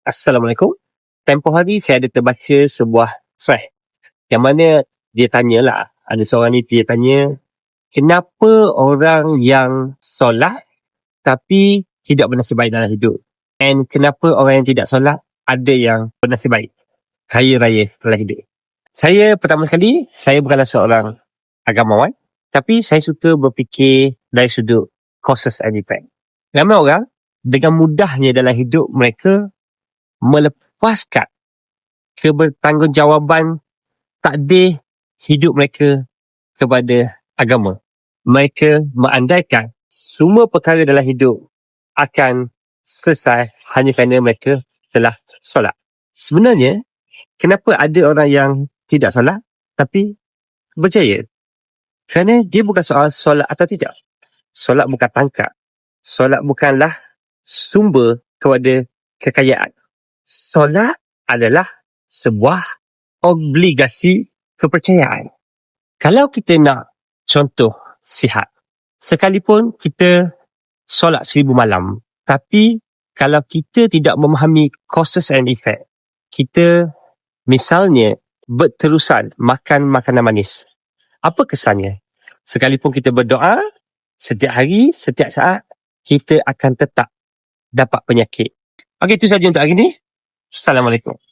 Assalamualaikum. Tempoh hari saya ada terbaca sebuah thread yang mana dia tanyalah, ada seorang ni dia tanya, kenapa orang yang solat tapi tidak bernasib baik dalam hidup? And kenapa orang yang tidak solat ada yang bernasib baik kaya raya dalam hidup? Saya pertama sekali, saya bukanlah seorang agamawan, tapi saya suka berfikir dari sudut causes and effect. Ramai orang dengan mudahnya dalam hidup mereka melepaskan kebertanggungjawaban takdir hidup mereka kepada agama. Mereka mengandaikan semua perkara dalam hidup akan selesai hanya kerana mereka telah solat. Sebenarnya, kenapa ada orang yang tidak solat tapi berjaya? Kerana dia bukan soal solat atau tidak. Solat bukan tangkap. Solat bukanlah sumber kepada kekayaan. Solat adalah sebuah obligasi kepercayaan. Kalau kita nak contoh sihat, sekalipun kita solat 1000 malam, tapi kalau kita tidak memahami causes and effect, kita misalnya berterusan makan makanan manis, apa kesannya? Sekalipun kita berdoa setiap hari, setiap saat, kita akan tetap dapat penyakit. Okey, itu saja untuk hari ini. Assalamualaikum.